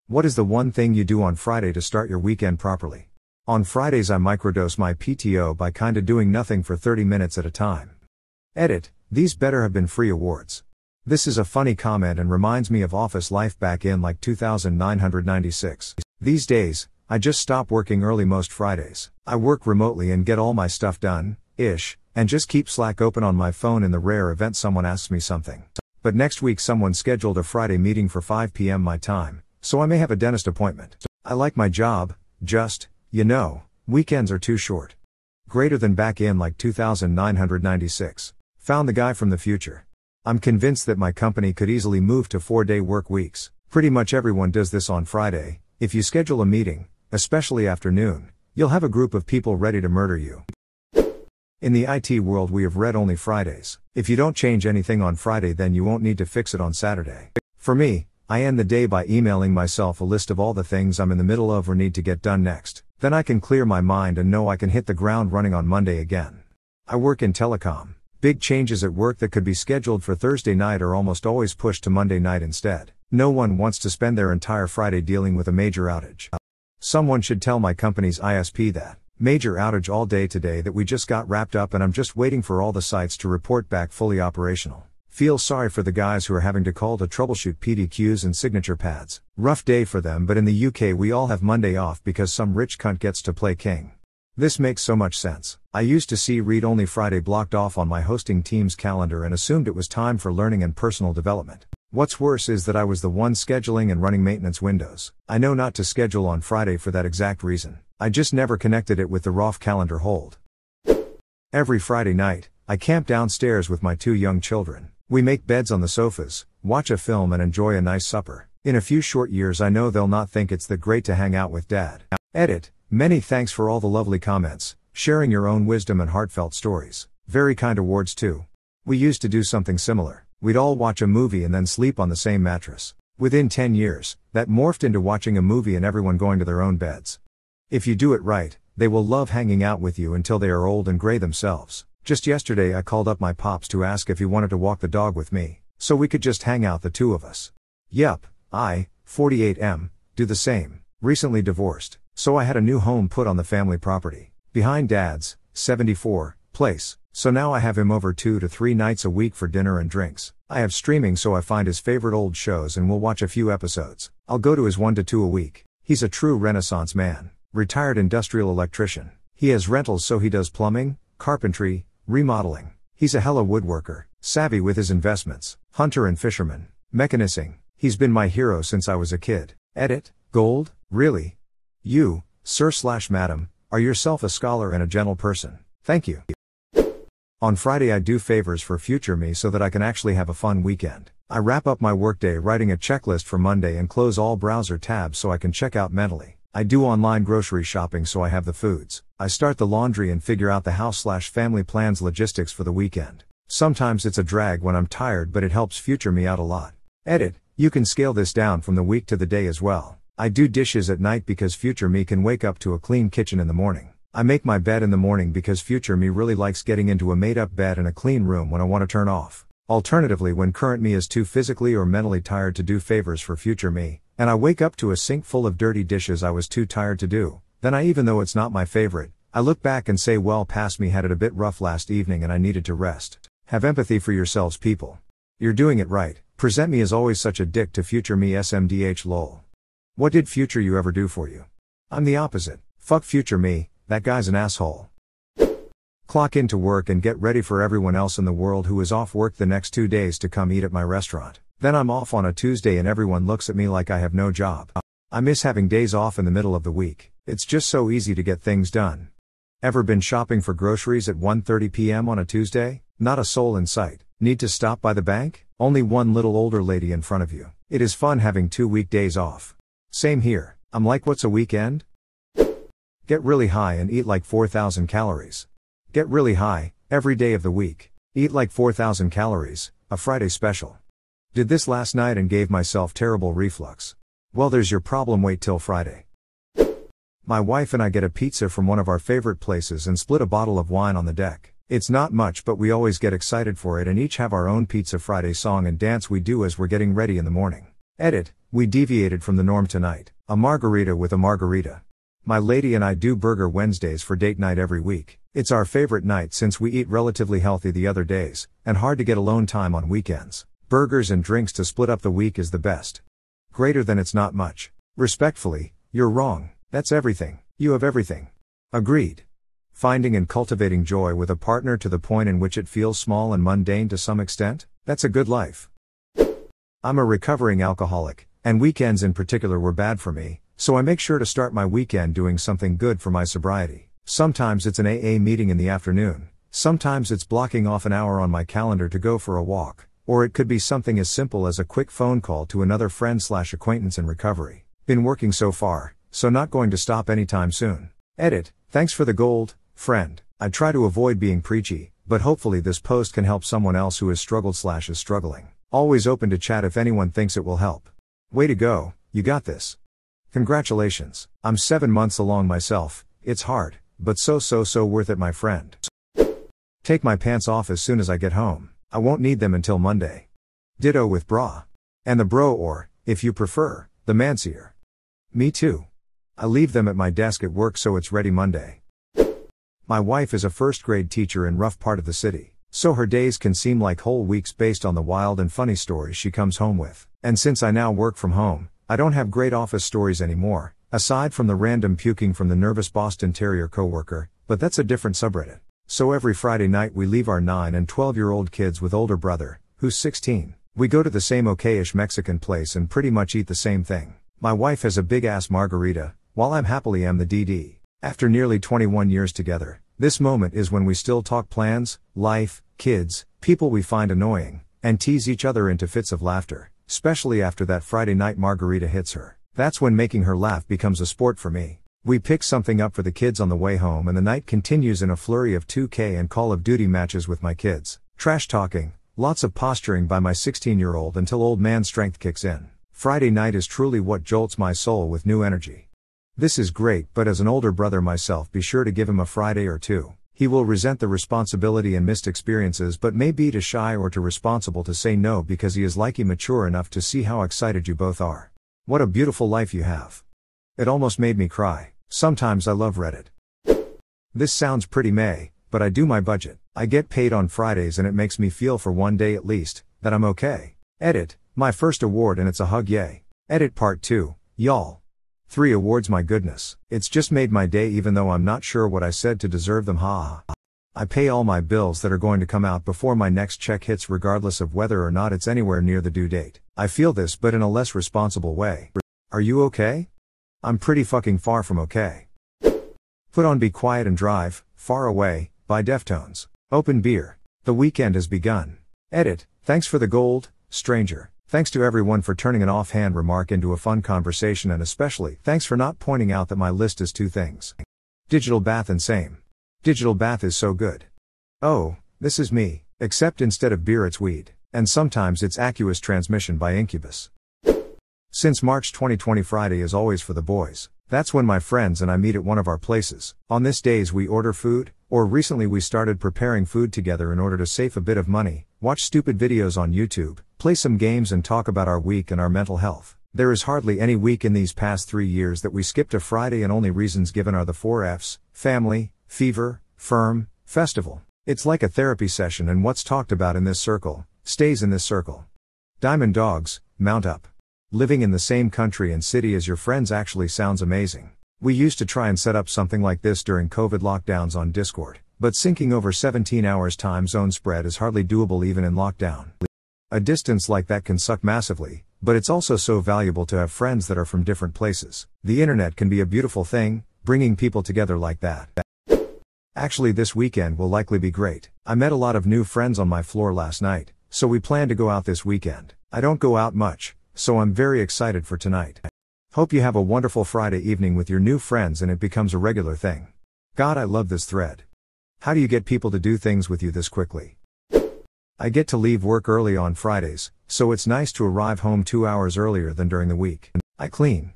What is the one thing you do on Friday to start your weekend properly? On Fridays I microdose my PTO by kinda doing nothing for 30 minutes at a time. Edit, these better have been free awards. This is a funny comment and reminds me of office life back in like 2996. These days, I just stop working early most Fridays. I work remotely and get all my stuff done, and just keep Slack open on my phone in the rare event someone asks me something. But next week someone scheduled a Friday meeting for 5 p.m. my time, so I may have a dentist appointment. I like my job, just, weekends are too short. Greater than back in like 2996. Found the guy from the future. I'm convinced that my company could easily move to 4-day work weeks. Pretty much everyone does this on Friday. If you schedule a meeting, especially afternoon, you'll have a group of people ready to murder you. In the IT world we have read only Fridays. If you don't change anything on Friday then you won't need to fix it on Saturday. For me, I end the day by emailing myself a list of all the things I'm in the middle of or need to get done next. Then I can clear my mind and know I can hit the ground running on Monday again. I work in telecom. Big changes at work that could be scheduled for Thursday night are almost always pushed to Monday night instead. No one wants to spend their entire Friday dealing with a major outage. Someone should tell my company's ISP that. Major outage all day today that we just got wrapped up and I'm just waiting for all the sites to report back fully operational. Feel sorry for the guys who are having to call to troubleshoot PDQs and signature pads. Rough day for them, but in the UK we all have Monday off because some rich cunt gets to play king. This makes so much sense. I used to see read-only Friday blocked off on my hosting team's calendar and assumed it was time for learning and personal development. What's worse is that I was the one scheduling and running maintenance windows. I know not to schedule on Friday for that exact reason. I just never connected it with the Roth calendar hold. Every Friday night, I camp downstairs with my 2 young children. We make beds on the sofas, watch a film and enjoy a nice supper. In a few short years I know they'll not think it's that great to hang out with Dad. Edit, many thanks for all the lovely comments, sharing your own wisdom and heartfelt stories. Very kind awards too. We used to do something similar. We'd all watch a movie and then sleep on the same mattress. Within 10 years, that morphed into watching a movie and everyone going to their own beds. If you do it right, they will love hanging out with you until they are old and gray themselves. Just yesterday I called up my pops to ask if he wanted to walk the dog with me, so we could just hang out the 2 of us. Yup, I, 48M, do the same. Recently divorced, so I had a new home put on the family property, behind Dad's, 74, place, so now I have him over 2 to 3 nights a week for dinner and drinks. I have streaming so I find his favorite old shows and we'll watch a few episodes. I'll go to his 1 to 2 a week. He's a true Renaissance man. Retired industrial electrician. He has rentals so he does plumbing, carpentry, remodeling. He's a hella woodworker, savvy with his investments, hunter and fisherman, mechanicing. He's been my hero since I was a kid. Edit, gold, really? You, sir/madam, are yourself a scholar and a gentle person. Thank you. On Friday I do favors for future me so that I can actually have a fun weekend. I wrap up my workday writing a checklist for Monday and close all browser tabs so I can check out mentally. I do online grocery shopping so I have the foods. I start the laundry and figure out the house/family plans logistics for the weekend. Sometimes it's a drag when I'm tired but it helps future me out a lot. Edit, you can scale this down from the week to the day as well. I do dishes at night because future me can wake up to a clean kitchen in the morning. I make my bed in the morning because future me really likes getting into a made-up bed and a clean room when I want to turn off. Alternatively, when current me is too physically or mentally tired to do favors for future me, and I wake up to a sink full of dirty dishes I was too tired to do, then even though it's not my favorite, I look back and say well past me had it a bit rough last evening and I needed to rest. Have empathy for yourselves people. You're doing it right. Present me as always such a dick to future me SMDH lol. What did future you ever do for you? I'm the opposite. Fuck future me, that guy's an asshole. Clock into work and get ready for everyone else in the world who is off work the next 2 days to come eat at my restaurant. Then I'm off on a Tuesday and everyone looks at me like I have no job. I miss having days off in the middle of the week. It's just so easy to get things done. Ever been shopping for groceries at 1:30 p.m. on a Tuesday? Not a soul in sight. Need to stop by the bank? Only one little older lady in front of you. It is fun having 2 weekdays off. Same here. I'm like, what's a weekend? Get really high and eat like 4,000 calories. Get really high, every day of the week. Eat like 4,000 calories, a Friday special. Did this last night and gave myself terrible reflux. Well, there's your problem, wait till Friday. My wife and I get a pizza from one of our favorite places and split a bottle of wine on the deck. It's not much but we always get excited for it and each have our own Pizza Friday song and dance we do as we're getting ready in the morning. Edit, we deviated from the norm tonight. A margarita with a margarita. My lady and I do Burger Wednesdays for date night every week. It's our favorite night since we eat relatively healthy the other days, and hard to get alone time on weekends. Burgers and drinks to split up the week is the best. Greater than it's not much. Respectfully, you're wrong. That's everything. You have everything. Agreed. Finding and cultivating joy with a partner to the point in which it feels small and mundane to some extent, that's a good life. I'm a recovering alcoholic, and weekends in particular were bad for me, so I make sure to start my weekend doing something good for my sobriety. Sometimes it's an AA meeting in the afternoon, sometimes it's blocking off an hour on my calendar to go for a walk, or it could be something as simple as a quick phone call to another friend/acquaintance in recovery. Been working so far, so not going to stop anytime soon. Edit, thanks for the gold, friend. I try to avoid being preachy, but hopefully this post can help someone else who has struggled/is struggling. Always open to chat if anyone thinks it will help. Way to go, you got this. Congratulations. I'm 7 months along myself. It's hard, but so worth it, my friend. Take my pants off as soon as I get home. I won't need them until Monday. Ditto with bra. And the bro, or, if you prefer, the mancier. Me too. I leave them at my desk at work so it's ready Monday. My wife is a first grade teacher in rough part of the city, so her days can seem like whole weeks based on the wild and funny stories she comes home with. And since I now work from home, I don't have great office stories anymore, aside from the random puking from the nervous Boston Terrier coworker, but that's a different subreddit. So every Friday night we leave our 9 and 12-year-old kids with older brother, who's 16. We go to the same okay-ish Mexican place and pretty much eat the same thing. My wife has a big-ass margarita, while I'm happily am the DD. After nearly 21 years together, this moment is when we still talk plans, life, kids, people we find annoying, and tease each other into fits of laughter, especially after that Friday night margarita hits her. That's when making her laugh becomes a sport for me. We pick something up for the kids on the way home and the night continues in a flurry of 2K and Call of Duty matches with my kids. Trash talking, lots of posturing by my 16-year-old until old man strength kicks in. Friday night is truly what jolts my soul with new energy. This is great, but as an older brother myself, be sure to give him a Friday or two. He will resent the responsibility and missed experiences, but may be too shy or too responsible to say no because he is likely mature enough to see how excited you both are. What a beautiful life you have. It almost made me cry. Sometimes I love Reddit. This sounds pretty meh, but I do my budget. I get paid on Fridays and it makes me feel for one day at least, that I'm okay. Edit, my first award and it's a hug, yay. Edit part 2, y'all. 3 awards, my goodness. It's just made my day even though I'm not sure what I said to deserve them, ha. I pay all my bills that are going to come out before my next check hits regardless of whether or not it's anywhere near the due date. I feel this but in a less responsible way. Are you okay? I'm pretty fucking far from okay. Put on Be Quiet and Drive, Far Away, by Deftones. Open beer. The weekend has begun. Edit, thanks for the gold, stranger. Thanks to everyone for turning an offhand remark into a fun conversation, and especially, thanks for not pointing out that my list is 2 things. Digital bath and same. Digital bath is so good. Oh, this is me, except instead of beer it's weed, and sometimes it's aqueous transmission by Incubus. Since March 2020 Friday is always for the boys. That's when my friends and I meet at one of our places. On this days we order food, or recently we started preparing food together in order to save a bit of money, watch stupid videos on YouTube, play some games and talk about our week and our mental health. There is hardly any week in these past 3 years that we skipped a Friday, and only reasons given are the 4 F's, family, fever, firm, festival. It's like a therapy session, and what's talked about in this circle, stays in this circle. Diamond dogs, mount up. Living in the same country and city as your friends actually sounds amazing. We used to try and set up something like this during COVID lockdowns on Discord, but syncing over 17 hours time zone spread is hardly doable even in lockdown. A distance like that can suck massively, but it's also so valuable to have friends that are from different places. The internet can be a beautiful thing, bringing people together like that. Actually, this weekend will likely be great. I met a lot of new friends on my floor last night, so we plan to go out this weekend. I don't go out much, so I'm very excited for tonight. Hope you have a wonderful Friday evening with your new friends and it becomes a regular thing. God, I love this thread. How do you get people to do things with you this quickly? I get to leave work early on Fridays, so it's nice to arrive home 2 hours earlier than during the week. I clean.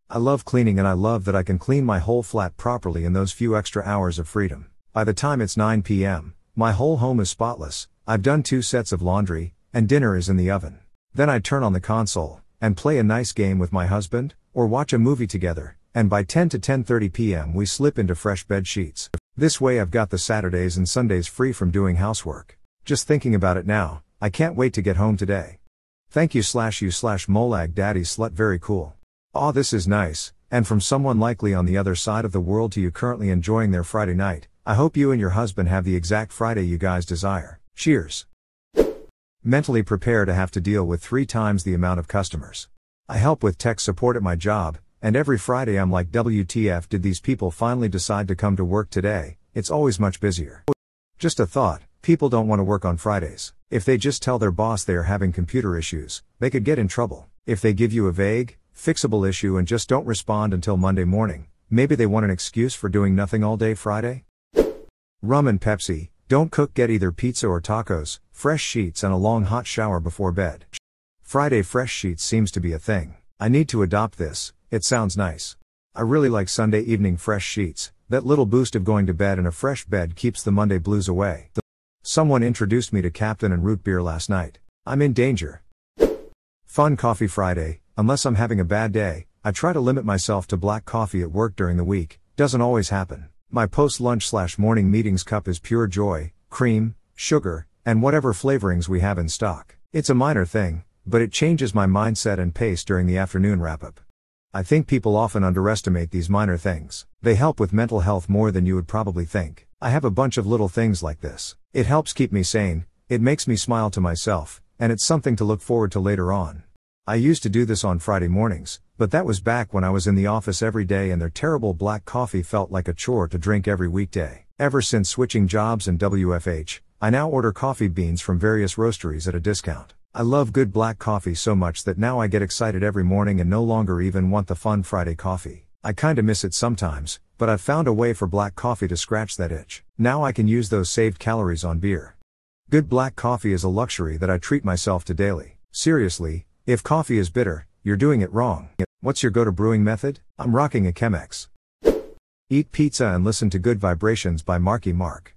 I love cleaning, and I love that I can clean my whole flat properly in those few extra hours of freedom. By the time it's 9 p.m., my whole home is spotless. I've done 2 sets of laundry, and dinner is in the oven. Then I turn on the console, and play a nice game with my husband, or watch a movie together, and by 10 to 10:30 p.m. we slip into fresh bed sheets. This way I've got the Saturdays and Sundays free from doing housework. Just thinking about it now, I can't wait to get home today. Thank you /you/Molag Daddy Slut, very cool. Aw, this is nice, and from someone likely on the other side of the world to you currently enjoying their Friday night. I hope you and your husband have the exact Friday you guys desire. Cheers. Mentally prepare to have to deal with 3 times the amount of customers. I help with tech support at my job, and every Friday I'm like, WTF did these people finally decide to come to work today? It's always much busier. Just a thought, people don't want to work on Fridays. If they just tell their boss they are having computer issues, they could get in trouble. If they give you a vague, fixable issue and just don't respond until Monday morning, maybe they want an excuse for doing nothing all day Friday? Rum and Pepsi, don't cook, get either pizza or tacos, fresh sheets and a long hot shower before bed. Friday fresh sheets seems to be a thing. I need to adopt this, it sounds nice. I really like Sunday evening fresh sheets, that little boost of going to bed in a fresh bed keeps the Monday blues away. Someone introduced me to Captain and root beer last night. I'm in danger. Fun coffee Friday, unless I'm having a bad day, I try to limit myself to black coffee at work during the week, doesn't always happen. My post-lunch/morning meetings cup is pure joy, cream, sugar, and whatever flavorings we have in stock. It's a minor thing, but it changes my mindset and pace during the afternoon wrap-up. I think people often underestimate these minor things. They help with mental health more than you would probably think. I have a bunch of little things like this. It helps keep me sane, it makes me smile to myself, and it's something to look forward to later on. I used to do this on Friday mornings, but that was back when I was in the office every day and their terrible black coffee felt like a chore to drink every weekday. Ever since switching jobs and WFH, I now order coffee beans from various roasteries at a discount. I love good black coffee so much that now I get excited every morning and no longer even want the fun Friday coffee. I kinda miss it sometimes, but I've found a way for black coffee to scratch that itch. Now I can use those saved calories on beer. Good black coffee is a luxury that I treat myself to daily. Seriously, if coffee is bitter, you're doing it wrong. What's your go-to brewing method? I'm rocking a Chemex. Eat pizza and listen to Good Vibrations by Marky Mark.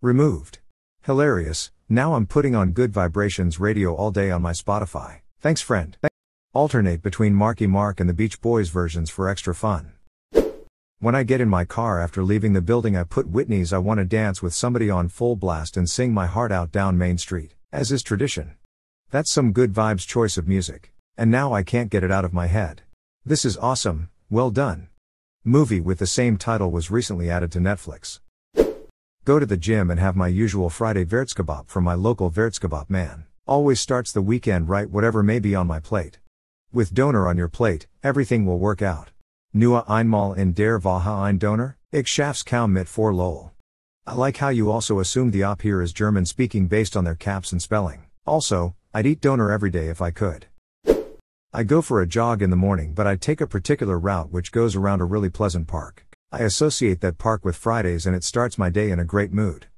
Removed. Hilarious, now I'm putting on Good Vibrations radio all day on my Spotify. Thanks friend. Alternate between Marky Mark and the Beach Boys versions for extra fun. When I get in my car after leaving the building I put Whitney's I Wanna Dance with Somebody on full blast and sing my heart out down Main Street, as is tradition. That's some good vibes choice of music. And now I can't get it out of my head. This is awesome, well done. Movie with the same title was recently added to Netflix. Go to the gym and have my usual Friday Kebab from my local Kebab man. Always starts the weekend right, whatever may be on my plate. With Donor on your plate, everything will work out. Nur einmal in der Woche ein Donor, ich schaff's kaum mit vor lol. I like how you also assume the op here is German speaking based on their caps and spelling. Also, I'd eat Donor every day if I could. I go for a jog in the morning, but I take a particular route which goes around a really pleasant park. I associate that park with Fridays and it starts my day in a great mood.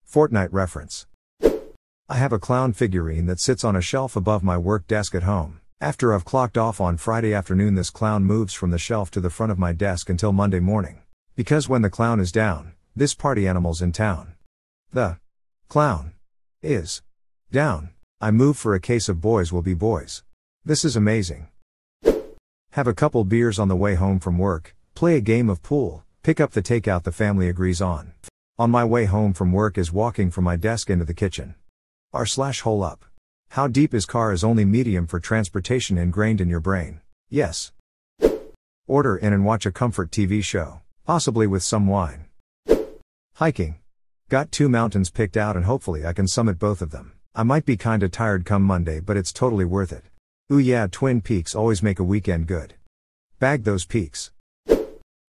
Fortnite reference. I have a clown figurine that sits on a shelf above my work desk at home. After I've clocked off on Friday afternoon, this clown moves from the shelf to the front of my desk until Monday morning. Because when the clown is down, this party animal's in town. The clown is down. I move for a case of Boys Will Be Boys. This is amazing. Have a couple beers on the way home from work, play a game of pool, pick up the takeout the family agrees on. On my way home from work is walking from my desk into the kitchen. R/hole up. How deep is car is only medium for transportation ingrained in your brain. Yes. Order in and watch a comfort TV show, possibly with some wine. Hiking. Got 2 mountains picked out and hopefully I can summit both of them. I might be kinda tired come Monday, but it's totally worth it. Ooh yeah, Twin Peaks always make a weekend good. Bag those peaks.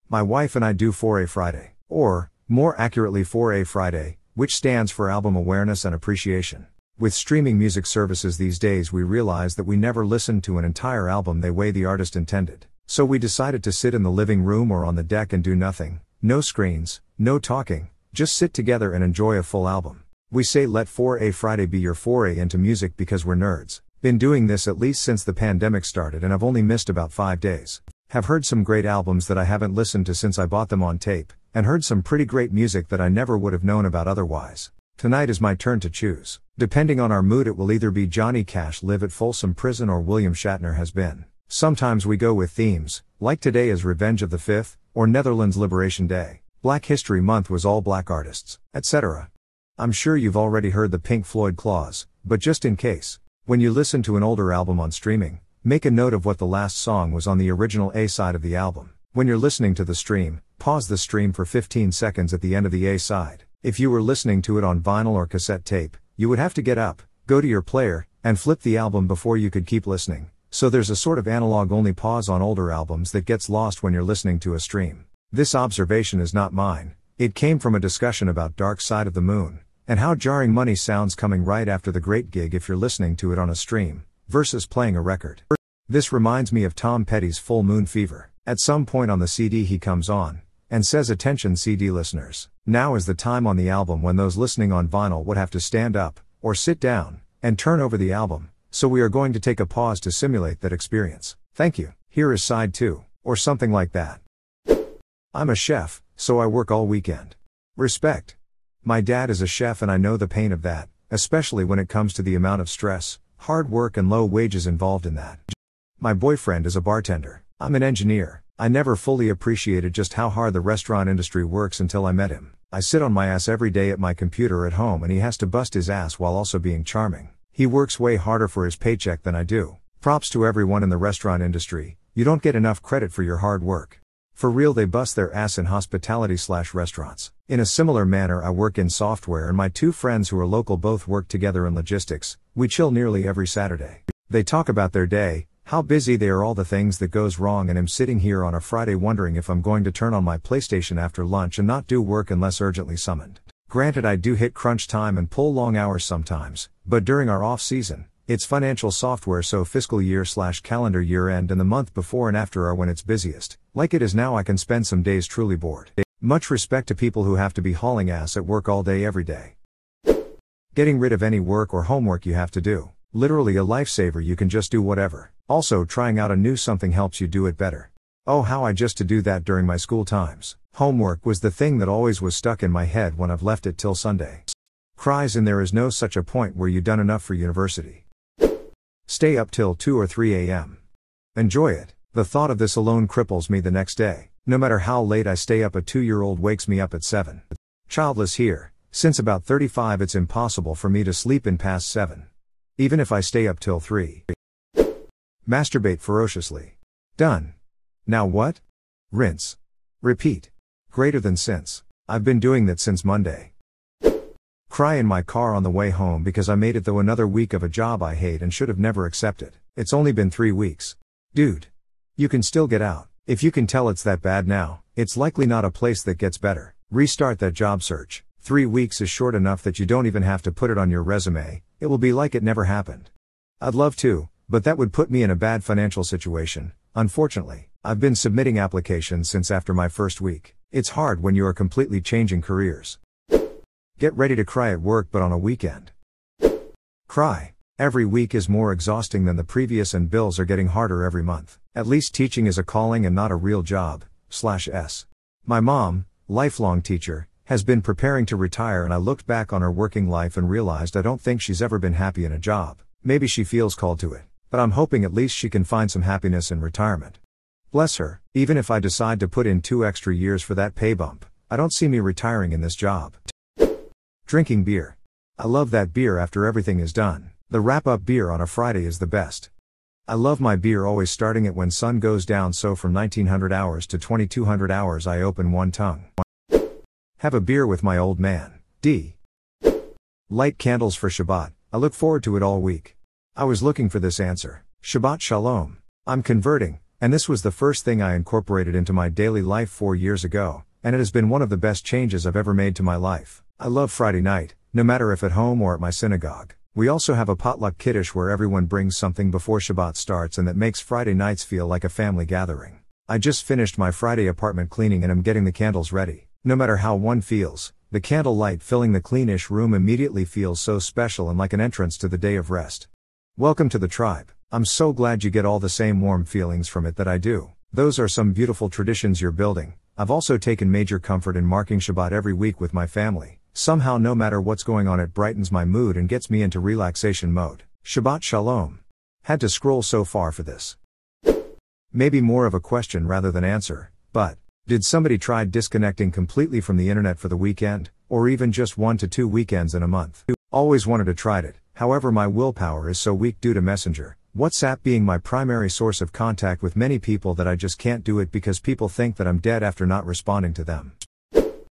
My wife and I do 4A Friday, or, more accurately 4A Friday, which stands for Album Awareness and Appreciation. With streaming music services these days we realize that we never listen to an entire album the way the artist intended. So we decided to sit in the living room or on the deck and do nothing, no screens, no talking, just sit together and enjoy a full album. We say let 4A Friday be your foray into music because we're nerds. Been doing this at least since the pandemic started and I've only missed about 5 days. Have heard some great albums that I haven't listened to since I bought them on tape, and heard some pretty great music that I never would have known about otherwise. Tonight is my turn to choose. Depending on our mood, it will either be Johnny Cash Live at Folsom Prison or William Shatner Has Been. Sometimes we go with themes, like today is Revenge of the Fifth, or Netherlands Liberation Day. Black History Month was all black artists, etc. I'm sure you've already heard the Pink Floyd clause, but just in case, when you listen to an older album on streaming, make a note of what the last song was on the original A-side of the album. When you're listening to the stream, pause the stream for 15 seconds at the end of the A-side. If you were listening to it on vinyl or cassette tape, you would have to get up, go to your player, and flip the album before you could keep listening. So there's a sort of analog-only pause on older albums that gets lost when you're listening to a stream. This observation is not mine. It came from a discussion about Dark Side of the Moon, and how jarring money sounds coming right after the great gig if you're listening to it on a stream, versus playing a record. This reminds me of Tom Petty's Full Moon Fever. At some point on the CD he comes on, and says, "Attention CD listeners, now is the time on the album when those listening on vinyl would have to stand up, or sit down, and turn over the album, so we are going to take a pause to simulate that experience. Thank you, here is side 2, or something like that." I'm a chef, so I work all weekend. Respect. My dad is a chef and I know the pain of that, especially when it comes to the amount of stress, hard work and low wages involved in that. My boyfriend is a bartender. I'm an engineer. I never fully appreciated just how hard the restaurant industry works until I met him. I sit on my ass every day at my computer at home and he has to bust his ass while also being charming. He works way harder for his paycheck than I do. Props to everyone in the restaurant industry. You don't get enough credit for your hard work. For real, they bust their ass in hospitality/restaurants. In a similar manner, I work in software and my 2 friends who are local both work together in logistics. We chill nearly every Saturday. They talk about their day, how busy they are, all the things that goes wrong, and I'm sitting here on a Friday wondering if I'm going to turn on my PlayStation after lunch and not do work unless urgently summoned. Granted, I do hit crunch time and pull long hours sometimes, but during our off season, it's financial software, so fiscal year/calendar year end and the month before and after are when it's busiest. Like it is now, I can spend some days truly bored. Much respect to people who have to be hauling ass at work all day every day. Getting rid of any work or homework you have to do. Literally a lifesaver, you can just do whatever. Also, trying out a new something helps you do it better. Oh, how I used to do that during my school times. Homework was the thing that always was stuck in my head when I've left it till Sunday. Cries in there is no such a point where you done enough for university. Stay up till 2 or 3 a.m. Enjoy it. The thought of this alone cripples me the next day. No matter how late I stay up, a 2-year-old wakes me up at 7. Childless here. Since about 35 it's impossible for me to sleep in past 7. Even if I stay up till 3. Masturbate ferociously. Done. Now what? Rinse. Repeat. Greater than since. I've been doing that since Monday. Cry in my car on the way home because I made it through another week of a job I hate and should have never accepted. It's only been 3 weeks. Dude. You can still get out. If you can tell it's that bad now, it's likely not a place that gets better. Restart that job search. 3 weeks is short enough that you don't even have to put it on your resume. It will be like it never happened. I'd love to, but that would put me in a bad financial situation. Unfortunately, I've been submitting applications since after my first week. It's hard when you are completely changing careers. Get ready to cry at work, but on a weekend. Cry. Every week is more exhausting than the previous and bills are getting harder every month. At least teaching is a calling and not a real job/s. My mom, lifelong teacher, has been preparing to retire, and I looked back on her working life and realized I don't think she's ever been happy in a job. Maybe she feels called to it, but I'm hoping at least she can find some happiness in retirement. Bless her. Even if I decide to put in 2 extra years for that pay bump, I don't see me retiring in this job. Drinking beer. I love that beer after everything is done. The wrap-up beer on a Friday is the best. I love my beer always starting it when sun goes down, so from 1900 hours to 2200 hours I open one tongue. Have a beer with my old man. D. Light candles for Shabbat. I look forward to it all week. I was looking for this answer. Shabbat Shalom. I'm converting, and this was the first thing I incorporated into my daily life 4 years ago, and it has been one of the best changes I've ever made to my life. I love Friday night, no matter if at home or at my synagogue. We also have a potluck kiddush where everyone brings something before Shabbat starts, and that makes Friday nights feel like a family gathering. I just finished my Friday apartment cleaning and I'm getting the candles ready. No matter how one feels, the candle light filling the cleanish room immediately feels so special and like an entrance to the day of rest. Welcome to the tribe. I'm so glad you get all the same warm feelings from it that I do. Those are some beautiful traditions you're building. I've also taken major comfort in marking Shabbat every week with my family. Somehow no matter what's going on it brightens my mood and gets me into relaxation mode. Shabbat Shalom. Had to scroll so far for this. Maybe more of a question rather than answer, but did somebody try disconnecting completely from the internet for the weekend, or even just 1 to 2 weekends in a month? Always wanted to try it, however my willpower is so weak due to Messenger, WhatsApp being my primary source of contact with many people that I just can't do it because people think that I'm dead after not responding to them.